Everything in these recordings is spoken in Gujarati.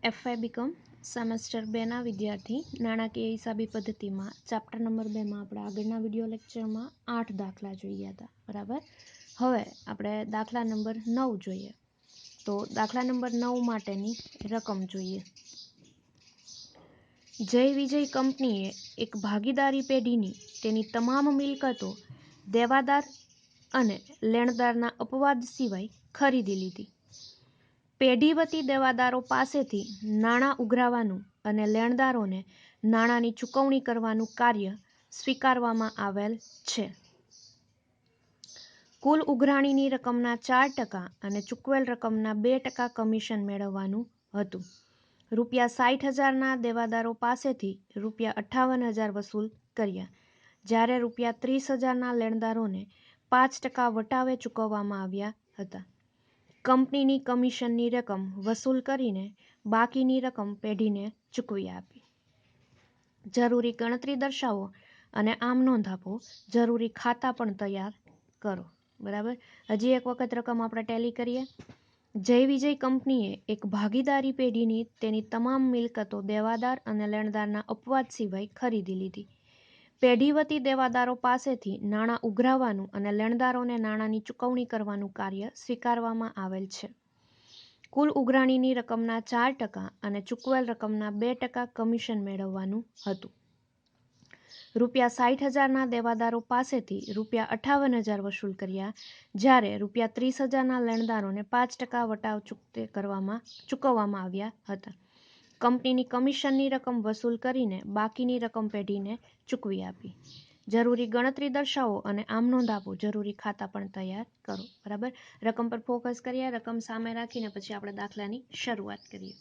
એફઆઈ બીકોમ સેમેસ્ટર 2ના વિદ્યાર્થી નાણાકીય હિસાબી પદ્ધતિમાં ચેપ્ટર નંબર 2માં આપણે આગળના વિડીયો લેક્ચરમાં 8 દાખલા જોયા હતા. બરાબર. હવે આપણે દાખલા નંબર 9 જોઈએ. તો દાખલા નંબર 9 માટેની રકમ જોઈએ. જય વિજય કંપનીએ એક ભાગીદારી પેઢીની તેની તમામ મિલકતો દેવાદાર અને લેણદારના અપવાદ સિવાય ખરીદી લીધી. પેઢી વતી દેવાદારો પાસેથી નાણાં ઉઘરાવવાનું અને લેણદારોને નાણાંની ચૂકવણી કરવાનું કાર્ય સ્વીકારવામાં આવેલ છે. કુલ ઉઘરાણીની રકમના 4% અને ચૂકવેલ રકમના 2% કમિશન મેળવવાનું હતું. ₹60,000ના દેવાદારો પાસેથી ₹58,000 વસૂલ કર્યા, જ્યારે ₹30,000ના લેણદારોને 5% વટાવે ચૂકવવામાં આવ્યા હતા. કંપનીની કમિશનની રકમ વસૂલ કરીને બાકીની રકમ પેઢીને ચૂકવી આપી. જરૂરી ગણતરી દર્શાવો અને આમ નોંધ આપો. જરૂરી ખાતા પણ તૈયાર કરો. બરાબર. હજી એક વખત રકમ આપણે ટેલી કરીએ. જય વિજય કંપનીએ એક ભાગીદારી પેઢીની તેની તમામ મિલકતો દેવાદાર અને લેણદારના અપવાદ સિવાય ખરીદી લીધી. પેઢી વતી દેવાદારો પાસેથી નાણાં ઉઘરાવવાનું અને લેણદારોને નાણાંની ચૂકવણી કરવાનું કાર્ય સ્વીકારવામાં આવેલ છે. કુલ ઉઘરાણીની રકમના 4% અને ચૂકવેલ રકમના 2% કમિશન મેળવવાનું હતું. ₹60,000ના દેવાદારો પાસેથી ₹58,000 વસૂલ કર્યા, જ્યારે ₹30,000ના લેણદારોને 5% વટાવ ચૂકવવામાં આવ્યા હતા. કંપનીની કમિશનની રકમ વસૂલ કરીને બાકીની રકમ પેઢીને ચૂકવી આપી. જરૂરી ગણતરી દર્શાવો અને આમ નોંધ આપો. જરૂરી ખાતા પણ તૈયાર કરો. બરાબર. રકમ પર ફોકસ કરીએ. રકમ સામે રાખીને પછી આપણે દાખલાની શરૂઆત કરીએ.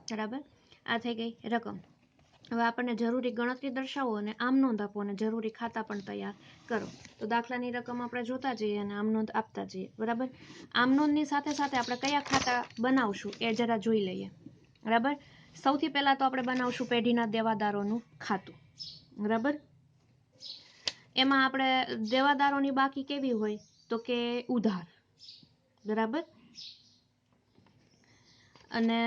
બરાબર. આ થઈ ગઈ રકમ. હવે આપણને જરૂરી ગણતરી દર્શાવો અને આમ નોંધ આપો અને જરૂરી ખાતા પણ તૈયાર કરો. તો દાખલાની રકમ આપણે જોતા જઈએ અને આમ નોંધ આપતા જઈએ. બરાબર. આમ નોંધની સાથે સાથે આપણે કયા ખાતા બનાવશું એ જરા જોઈ લઈએ. બરાબર. સૌથી પહેલા તો આપણે બનાવશું પેઢીના દેવાદારોનું ખાતું. બરાબર. એમાં આપણે દેવાદારોની બાકી કેવી હોય તો કે ઉધાર. બરાબર. અને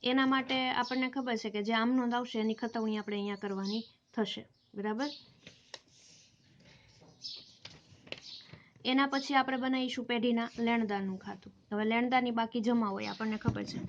એના માટે આપણને ખબર છે કે જે આમ નોંધ આવશે એની ખતવણી આપણે અહીંયા કરવાની થશે. બરાબર. એના પછી આપણે બનાવીશું પેઢીના લેણદારનું ખાતું. હવે લેણદારની બાકી જમા હોય આપણને ખબર છે.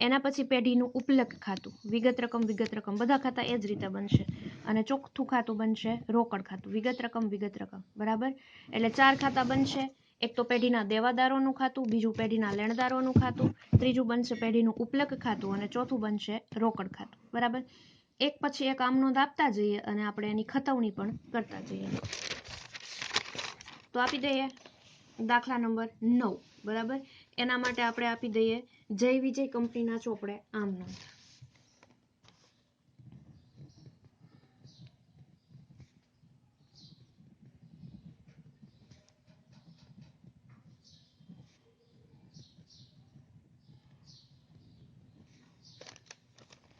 એના પછી પેઢીનું ઉપલક ખાતું, વિગત રકમ બધા ખાતા એ જ રીતે બનશે. અને ચોથું ખાતું બનશે રોકડ ખાતું, વિગત રકમ. બરાબર. એટલે 4 ખાતા બનશે. એક તો પેઢીના દેવાદારોનું ખાતું, બીજું પેઢીના લેણદારોનું ખાતું, ત્રીજું બનશે પેઢીનું ઉપલક ખાતું અને ચોથું બનશે રોકડ ખાતું. બરાબર. એક પછી એક આમ નોંધ આપતા જઈએ અને આપણે એની ખતવણી પણ કરતા જઈએ. તો આપી દઈએ દાખલા નંબર 9. બરાબર. એના માટે આપણે આપી દઈએ જય વિજય કંપનીના ચોપડે આમ નોંધ.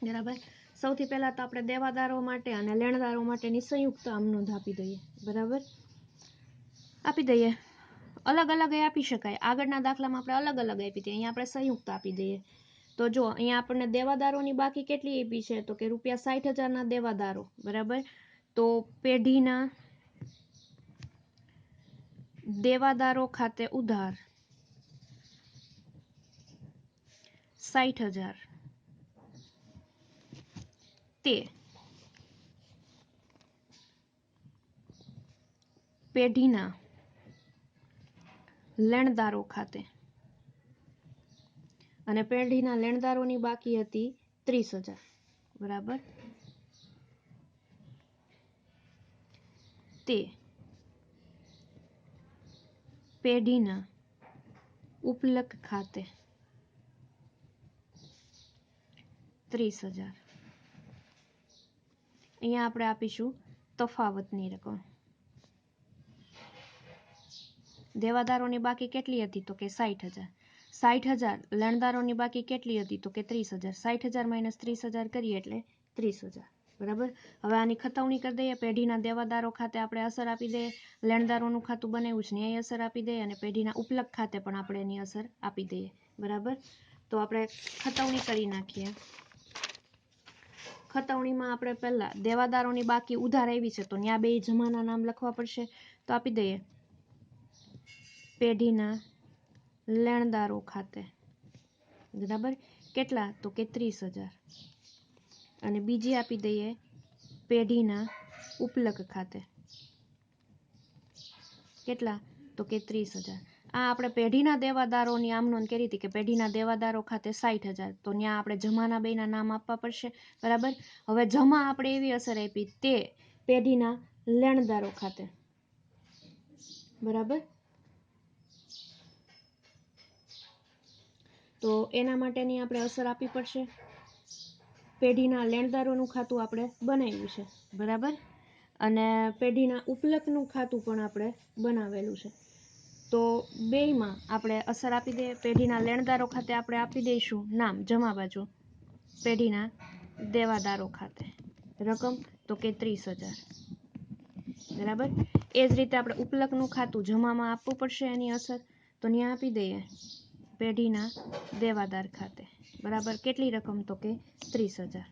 બરાબર. સૌથી પહેલા તો આપણે દેવાદારો માટે અને લેણદારો માટેની સંયુક્ત આમ નોંધ આપી દઈએ. બરાબર. આપી દઈએ. અલગ અલગ આપી શકાય. આગળના દાખલામાં આપણે અલગ અલગ આપી હતી, અહીંયા આપણે સંયુક્ત આપી દઈએ. તો જો અહીંયા આપણને દેવાદારોની બાકી કેટલી આપી છે તો કે ₹60,000 દેવાદારો, બરાબર. તો પેઢીના દેવાદારો ખાતે ઉધાર 60,000 તે પેઢીના લેણદારો ખાતે, અને પેઢીના લેણદારોની બાકી હતી 30,000, બરાબર. તે પેઢીના ઉપલક ખાતે 30,000. અહીંયા આપણે આપીશું તફાવતની રકમ. દેવાદારોની બાકી કેટલી હતી તો કે 60,000. 60,000 લેણદારોની બાકી કેટલી હતી તો કે 30,000. 60,000 માઇનસ 30,000 કરીએ એટલે 30,000, બરાબર. હવે આની ખતવણી કરી દઈએ. પેઢીના દેવાદારો ખાતે આપણે અસર આપી દઈએ, લેણદારોનું ખાતું બનાવ્યું છે એની અસર આપી દઈએ, અને પેઢીના ઉપલક ખાતે પણ આપણે એની અસર આપી દઈએ, બરાબર. તો આપણે ખતવણી કરી નાખીએ. ખતવણીમાં આપણે પહેલા દેવાદારોની બાકી ઉધાર આવી છે તો ત્યાં બે જમાના નામ લખવા પડશે. તો આપી દઈએ પેઢીના લેણદારો ખાતે, બરાબર. કેટલા તો કે 30,000. અને બીજી આપી દઈએ પેઢીના ઉપલક ખાતે, કેટલા તો કે 30,000. આ આપણે પેઢીના દેવાદારોની આમ નોંધ કરી હતી કે પેઢીના દેવાદારો ખાતે 60,000, તો ત્યાં આપણે જમાના બેના નામ આપવા પડશે, બરાબર. હવે જમા આપણે એવી અસર આપી તે પેઢીના લેણદારો ખાતે, બરાબર. તો એના માટેની આપણે અસર આપવી પડશે. પેઢીના લેણદારોનું ખાતું આપણે બનાવ્યું છે, બરાબર. અને પેઢીના ઉપલકનું ખાતું પણ આપણે બનાવેલું છે. તો બેયમાં આપણે અસર આપી દઈએ. પેઢીના લેણદારો ખાતે આપણે આપી દઈશું નામ જમા બાજુ પેઢીના દેવાદારો ખાતે રકમ તો કે 30,000, બરાબર. એ જ રીતે આપણે ઉપલકનું ખાતું જમામાં આપવું પડશે એની અસર, તો ત્યાં આપી દઈએ પેઢીના દેવાદાર ખાતે, બરાબર. કેટલી રકમ તો કે 30,000,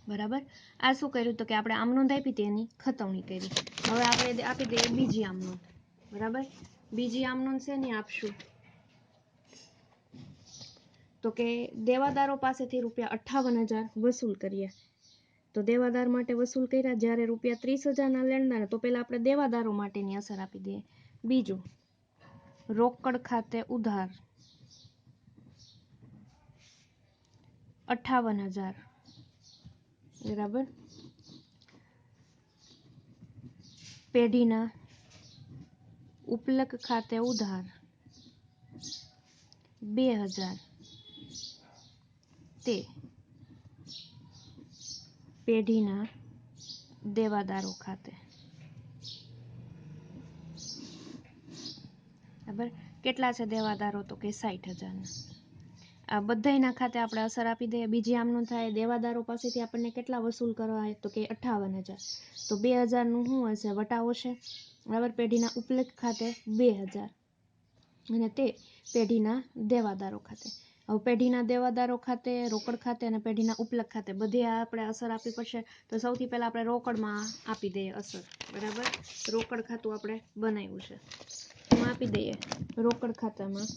બરાબર. આ શું કર્યું તો કે આપણે આમ નોંધ આપી હતી એની ખતવણી કરી. હવે આપણે આપી દઈએ બીજી આમ નોંધ, બરાબર. બીજી આમ નોંધ શેની આપશું તો કે દેવાદારો પાસેથી ₹58,000 વસૂલ કરીએ. તો દેવાદાર માટે વસૂલ કર્યા જ્યારે ₹30,000 લેણદાર, તો પહેલા આપણે દેવાદારો માટેની અસર આપી દઈએ. બીજું રોકડ ખાતે ઉધાર 58,000, બરાબર. પેઢીના ઉપલક ખાતે ઉધાર 2,000 તે પેઢીના દેવાદારો ખાતે, બરાબર. કેટલા છે દેવાદારો તો કે 60,000. આ બધાયના ખાતે આપણે અસર આપી દઈએ. બીજી આમનું થાય દેવાદારો પાસેથી આપણને કેટલા વસૂલ કરવા હોય તો કે 58,000. તો 2,000 નું શું હશે વટાવો છે, બરાબર. પેઢીના ઉપલક ખાતે 2,000 અને તે પેઢીના દેવાદારો ખાતે. હવે પેઢીના દેવાદારો ખાતે, રોકડ ખાતે અને પેઢીના ઉપલક ખાતે બધી આપણે અસર આપવી પડશે. તો સૌથી પહેલા આપણે રોકડમાં આપી દઈએ અસર, બરાબર. રોકડ ખાતું આપણે બનાવ્યું છે એમાં આપી દઈએ. રોકડ ખાતામાં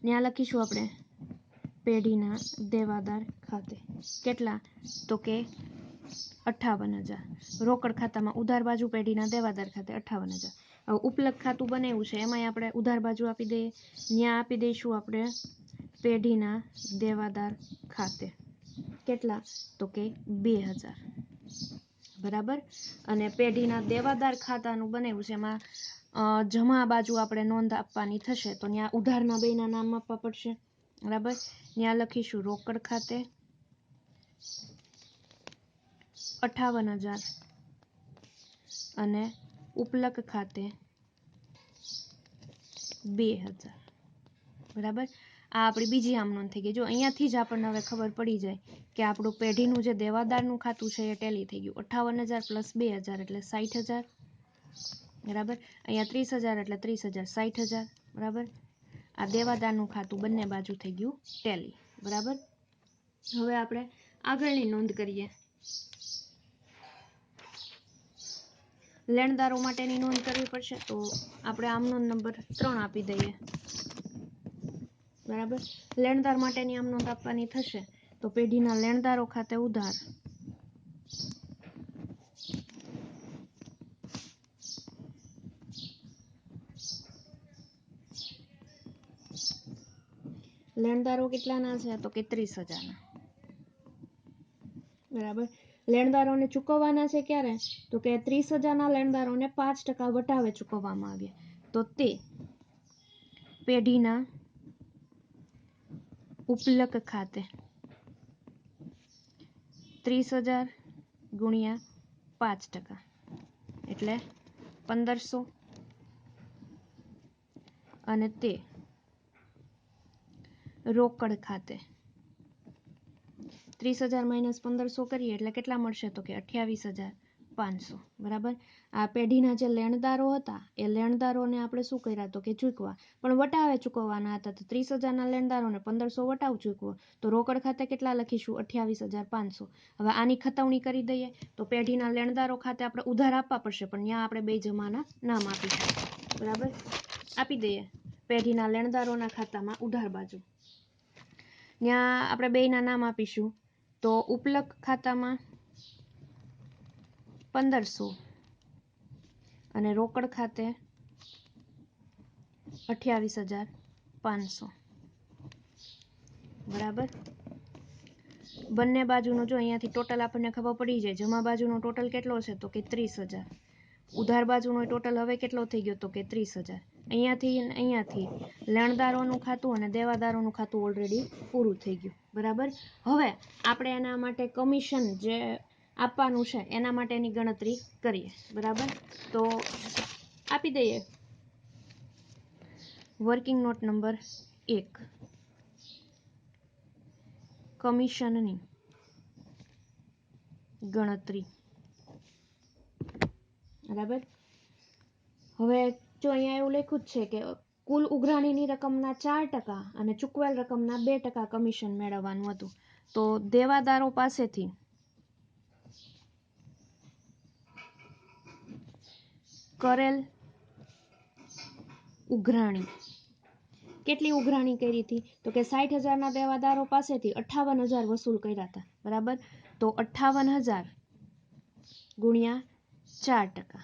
ત્યાં લખીશું આપણે પેઢીના દેવાદાર ખાતે કેટલા તો કે 58,000. રોકડ ખાતામાં ઉધાર બાજુ પેઢીના દેવાદાર ખાતે 58,000. હવે ઉપલક ખાતું બનાવ્યું છે એમાંય આપણે ઉધાર બાજુ આપી દઈએ. ત્યાં આપી દઈશું આપણે પેઢીના દેવાદાર ખાતે કેટલા તો કે 2,000, બરાબર. અને પેઢીના દેવાદાર ખાતાનું બનાવ્યું છે એમાં જમા બાજુ આપણે નોંધ આપવાની થશે તો ત્યાં ઉધારના બેના નામ આપવા પડશે, બરાબર. ત્યાં લખીશું રોકડ ખાતે 58,000 અને ઉપલક ખાતે 2,000, બરાબર. આ આપણી બીજી આમ નોંધ થઈ ગઈ. જો અહીંયાથી જ આપણને હવે ખબર પડી જાય કે આપણું પેઢીનું જે દેવાદારનું ખાતું છે એ ટેલી થઈ ગયું. 58,000 પ્લસ 2,000 એટલે 60,000, બરાબર. અહીંયા 30,000 એટલે 30,000 60,000 બરાબર. આ દેવાદારનું ખાતું બંને બાજુ થઈ ગયું ટેલી બરાબર. હવે આપણે આગળની નોંધ કરીએ. લેણદારો માટેની નોંધ કરવી પડશે તો આપણે આમ નોંધ નંબર 3 આપી દઈએ બરાબર. લેણદાર માટેની આમ નોંધ આપવાની થશે તો પેઢીના લેણદારો ખાતે ઉધાર લેણદારો કેટલાના છે તો કે 30,000 બરાબર. લેણદારોને ચૂકવવાના છે ક્યારે તો કે 30,000 લેણદારોને 5% વટાવે ચૂકવવામાં આવે તો તે પેઢીના ઉપલક ખાતે 30,000 ગુણ્યા 5% એટલે 1,500 અને તે રોકડ ખાતે 30,000 માઇનસ 1,500 કરીએ એટલે કેટલા મળશે તો કે 28,500 બરાબર. આ પેઢીના જે લેણદારો હતા એ લેણદારોને આપણે શું કર્યા તો કે ચૂકવા પણ વટાવે ચૂકવવાના હતા તો 30,000 લેણદારોને 1,500 વટાવ ચૂકવો તો રોકડ ખાતે કેટલા લખીશું 28,500. હવે આની ખતવણી કરી દઈએ તો પેઢીના લેણદારો ખાતે આપણે ઉધાર આપવા પડશે પણ ત્યાં આપણે બે જમાના નામ આપીશું બરાબર. આપી દઈએ પેઢીના લેણદારોના ખાતામાં ઉધાર બાજુ ત્યાં આપણે બેયના નામ આપીશું તો ઉપલક ખાતામાં 1,500 અને રોકડ ખાતે 28,500 બરાબર. બંને બાજુનો જો અહીંયાથી ટોટલ આપણને ખબર પડી જાય જમા બાજુનો ટોટલ કેટલો છે તો કે 30,000 ઉધાર બાજુનો ટોટલ હવે કેટલો થઈ ગયો તો કે 30,000 અહીંયાથી લેણદારોનું ખાતું અને દેવાદારોનું ખાતું ઓલરેડી પૂરું થઈ ગયું બરાબર. હવે આપણે એના માટે કમિશન જે આપવાનું છે એના માટેની ગણતરી કરીએ બરાબર. તો આપી દઈએ વર્કિંગ નોટ નંબર 1 કમિશનની ગણતરી બરાબર. હવે જો અહીંયા એવું લખ્યું જ છે કે કુલ ઉઘરાણીની રકમના 4% અને ચૂકવેલ રકમના 2% કમિશન મેળવવાનું હતું તો દેવાદારો પાસેથી કરેલ ઉઘરાણી કેટલી ઉઘરાણી કરી હતી તો કે 60,000 દેવાદારો પાસેથી 58,000 વસૂલ કર્યા હતા બરાબર. તો 58,000 ગુણ્યા 4%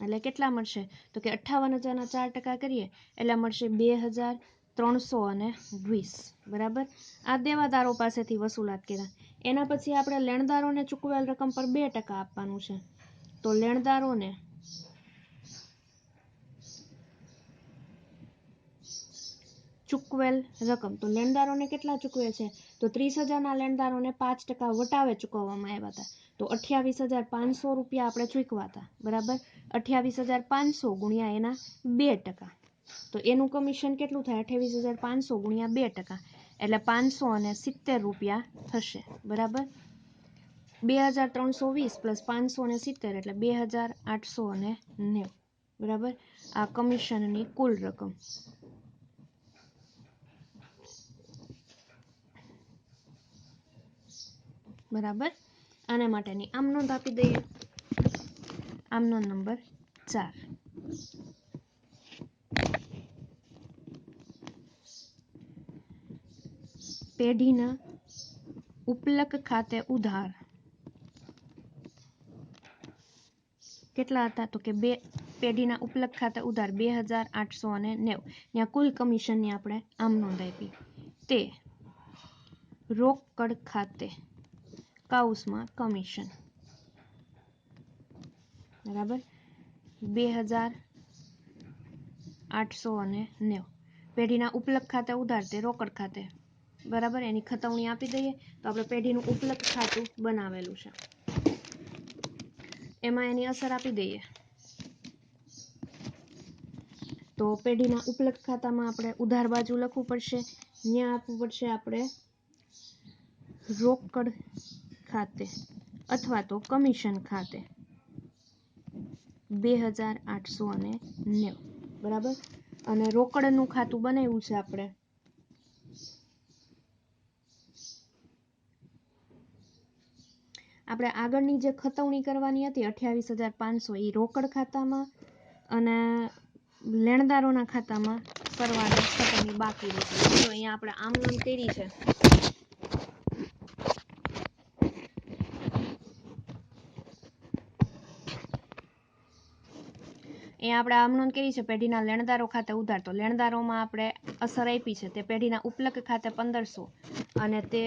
એટલે કેટલા મળશે તો કે 58,000 4% કરીએ એટલે મળશે 2,320 બરાબર. આ દેવાદારો પાસેથી વસૂલાત કર્યા. એના પછી આપણે લેણદારોને ચૂકવેલ રકમ પર 2% આપવાનું છે તો લેણદારોને ચૂકવેલ રકમ તો લેણદારોને કેટલા ચૂકવે છે તો 30,000 લેણદારોને 5% વટાવે ચૂકવવામાં આવ્યા હતા તો 28,500 રૂપિયા આપણે ચૂકવા હતા બરાબર. 28,500 ગુણ્યા એના 2% તો એનું કમિશન કેટલું થાય 28,500 ગુણ્યા 2% એટલે 570 રૂપિયા થશે બરાબર. 2,320 પ્લસ 570 એટલે 2,890 બરાબર. આ કમિશનની કુલ રકમ બરાબર. આના માટેની આમ નોંધ આપી દઈએ આમ નોંધ નંબર 4 પેઢીના ઉપલક ખાતે ઉધાર કેટલા હતા તો કે પેઢીના ઉપલક ખાતે ઉધાર 2,890 ત્યાં કુલ કમિશનની આપણે આમ નોંધ આપી તે રોકડ ખાતે કાઉસમાં કમિશન બરાબર 2,890 પેઢીના ઉપલક ખાતે ઉધાર તે રોકડ ખાતે બરાબર. એની ખતવણી આપી દઈએ તો આપણે પેઢીનું ઉપલક ખાતું બનાવેલું છે એમાં એની અસર આપી દઈએ તો પેઢીના ઉપલક ખાતામાં આપણે ઉધાર બાજુ લખવું પડશે ત્યાં આપવું પડશે આપણે રોકડ ખાતે અથવા તો કમિશન ખાતે 2890 બરાબર. અને રોકડનું ખાતું બનાવ્યું છે આપણે. આગળની જે ખતવણી કરવાની હતી 28,500 એ રોકડ ખાતામાં અને લેણદારોના ખાતામાં કરવાની ખતવણી બાકી રહેશે. તો અહીંયા આપણે આમ નોંધ કરી છે. આપણે આમ નોંધ કરી છે પેઢીના લેણદારો ખાતે ઉધાર. તો લેણદારોમાં આપણે અસર આપી છે તે પેઢીના ઉપલક ખાતે 1500 અને તે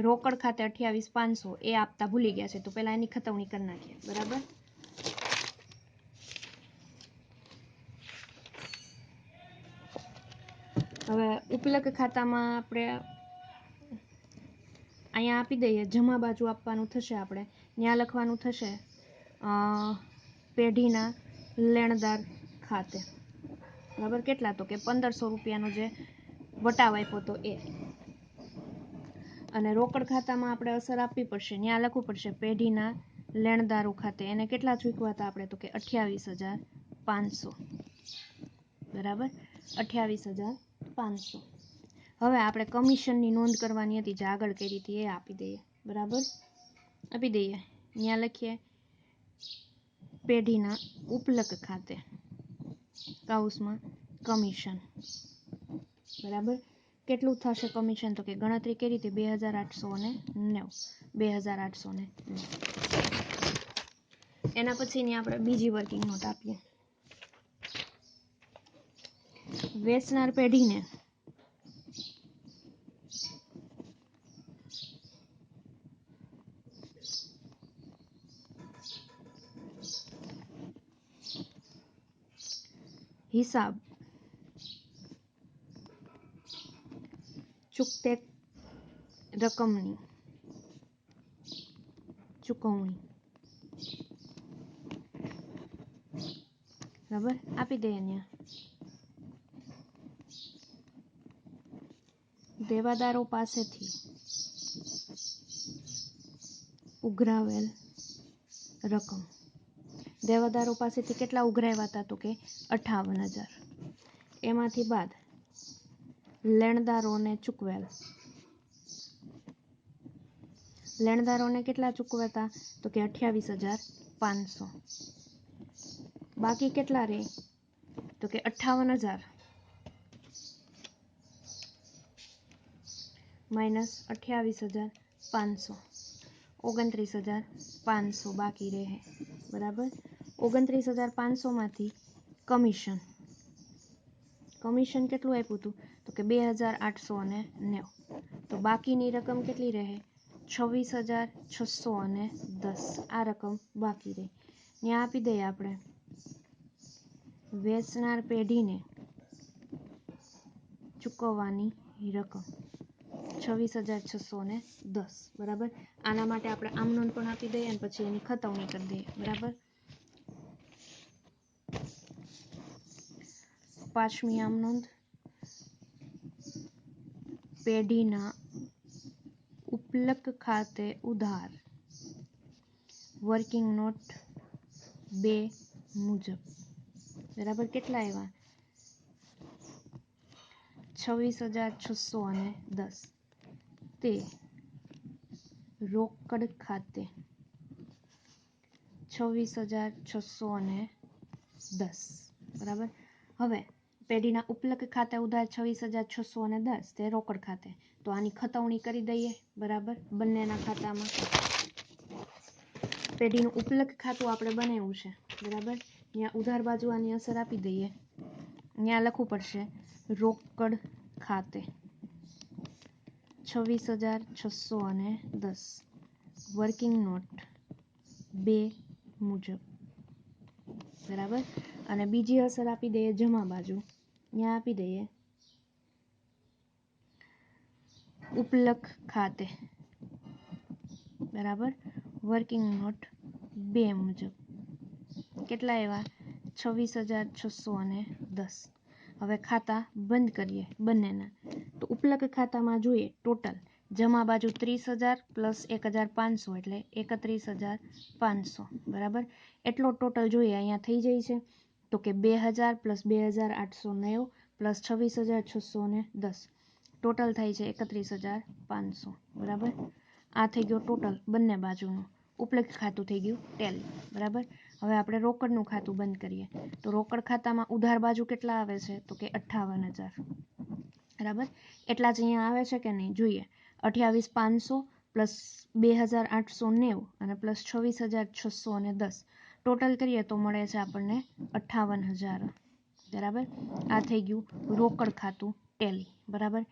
રોકડ ખાતે 28,500 એ આપતા ભૂલી ગયા છે. તો પહેલા એની ખતવણી કરી નાખીએ. બરાબર. હવે ઉપલક ખાતામાં આપણે અહીંયા આપી દઈએ. જમા બાજુ આપવાનું થશે. આપણે ત્યાં લખવાનું થશે પેઢીના લેણદાર ખાતે. બરાબર. કેટલા? તો કે 1500 રૂપિયાનો જે વટાવ આપ્યો તો એ. અને રોકડ ખાતામાં આપણે અસર આપવી પડશે. ત્યાં લખવું પડશે પેઢીના લેણદારો ખાતે. એને કેટલા ચૂકવ્યા હતા આપણે? તો કે 28,500. બરાબર. 28,500. હવે આપણે કમિશનની નોંધ કરવાની હતી જે આગળ કરી હતી એ આપી દઈએ. બરાબર. આપી દઈએ. ત્યાં લખીએ પેઢીના ઉપલક ખાતે કાઉસમાં કમિશન. બરાબર. કેટલું થશે કમિશન? તો કે ગણતરી કરી હતી 2,890. 2,890. એના પછીની આપણે બીજી વર્કિંગ નોટ આપીએ. વેચનાર પેઢીને હિસાબ ચૂકતે રકમની ચૂકવણી. બરાબર. આપી દઈએ. ત્યાં દેવાદારો પાસેથી ઉઘરાવેલ રકમ. દેવાદારો પાસેથી કેટલા ઉઘરાવ્યા હતા? તો કે 58,000. એમાંથી બાદ લેણદારોને ચૂકવેલ. લેણદારોને કેટલા ચૂકવ્યા હતા? તો કે 28,500. બાકી કેટલા રહે? તો કે 58,000 માઇનસ 28,500. 29,500 બાકી રહે. બરાબર. 29,500 માંથી કમિશન. કમિશન કેટલું આપ્યું હતું? તો કે 2,890. તો બાકીની રકમ કેટલી રહે? 26,610. આ રકમ બાકી રહે. ત્યાં આપી દઈએ આપણે વેચનાર પેઢીને ચૂકવવાની રકમ 26,610. બરાબર. આના માટે આપણે આમ નોંધ પણ આપી દઈએ અને પછી એની ખતવણી કરી દઈએ. બરાબર. પાંચમી આમ નોંધ પેઢીના ઉપલક ખાતે ઉધાર વર્કિંગ નોટ 2 મુજબ. બરાબર. કેટલા આવ્યા? 26,610. તે રોકડ ખાતે 26,610. બરાબર. હવે પેઢીના ઉપલક ખાતે ઉધાર 26,610 તે રોકડ ખાતે. તો આની ખતવણી કરી દઈએ. બરાબર. બંનેના ખાતામાં પેઢીનું ઉપલક ખાતું આપણે બનાવ્યું છે. બરાબર. ત્યાં ઉધાર બાજુ આની અસર આપી દઈએ. ત્યાં લખવું પડશે રોકડ ખાતે 26,610 વર્કિંગ નોટ 2 મુજબ. બરાબર. અને બીજી અસર આપી દઈએ જમા બાજુ. ત્યાં આપી દઈએ ઉપલક ખાતે. બરાબર. વર્કિંગ નોટ 2 મુજબ. કેટલા એવા? 26,610. હવે ખાતા બંધ કરીએ બંનેના. તો ઉપલક ખાતામાં જોઈએ ટોટલ જમા બાજુ 30,000 પ્લસ 1,500 એટલે 31,500 બરાબર. એટલો ટોટલ જોઈએ અહીંયા થઈ જાય છે તો કે 2,000 પ્લસ 2,890 પ્લસ 26,610 ટોટલ થાય છે 31,500 બરાબર. આ થઈ ગયો ટોટલ બંને બાજુનું. ઉપલબ્ધ ખાતું થઈ ગયું ટેલી બરાબર. હવે આપણે રોકડનું ખાતું બંધ કરીએ તો રોકડ ખાતામાં ઉધાર બાજુ કેટલા આવે છે તો કે 58,000 બરાબર. એટલા જ અહીંયા આવે છે કે નહીં જોઈએ. 28,500 પ્લસ 2,890 અને પ્લસ 26,610 ટોટલ કરીએ તો મળે છે આપણને 58,000 બરાબર. આ થઈ ગયું રોકડ ખાતું ટેલી બરાબર.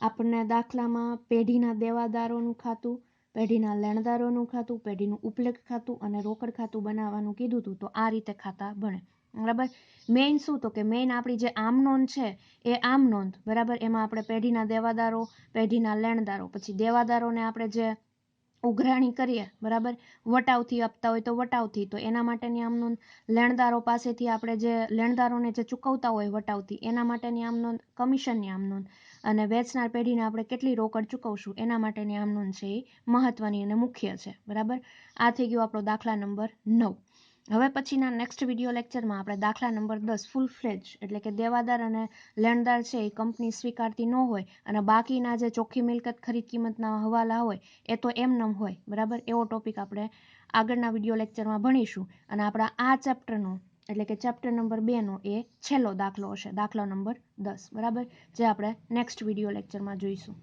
આપણને દાખલામાં પેઢીના દેવાદારોનું ખાતું, પેઢીના લેણદારોનું ખાતું, પેઢીનું ઉપલેખ ખાતું અને રોકડ ખાતું બનાવવાનું કીધું હતું. તો આ રીતે ખાતા બને બરાબર. મેઇન શું તો કે મેઇન આપણી જે આમ નોંધ છે એ આમ નોંધ બરાબર. એમાં આપણે પેઢીના દેવાદારો, પેઢીના લેણદારો, પછી દેવાદારોને આપણે જે ઉઘરાણી કરીએ બરાબર, વટાવથી આપતા હોય તો વટાવથી, તો એના માટેની આમ નોંધ. લેણદારો પાસેથી આપણે જે લેણદારોને જે ચૂકવતા હોય વટાવથી એના માટેની આમ નોંધ, કમિશનની આમ નોંધ, અને વેચનાર પેઢીને આપણે કેટલી રોકડ ચૂકવશું એના માટેની આમ નોંધ છે એ મહત્વની અને મુખ્ય છે બરાબર. આ થઈ ગયો આપણો દાખલા નંબર 9. હવે પછીના નેક્સ્ટ વિડીયો લેક્ચરમાં આપણે દાખલા નંબર 10 ફૂલ ફ્લેજ એટલે કે દેવાદાર અને લેણદાર છે એ કંપની સ્વીકારતી ન હોય અને બાકીના જે ચોખ્ખી મિલકત ખરીદ કિંમતના હવાલા હોય એ તો એમનેમ હોય બરાબર. એવો ટોપિક આપણે આગળના વિડીયો લેક્ચરમાં ભણીશું. અને આપણા આ ચેપ્ટરનો એટલે કે ચેપ્ટર નંબર 2નો એ છેલ્લો દાખલો હશે, દાખલો નંબર 10 બરાબર, જે આપણે નેક્સ્ટ વિડીયો લેક્ચરમાં જોઈશું.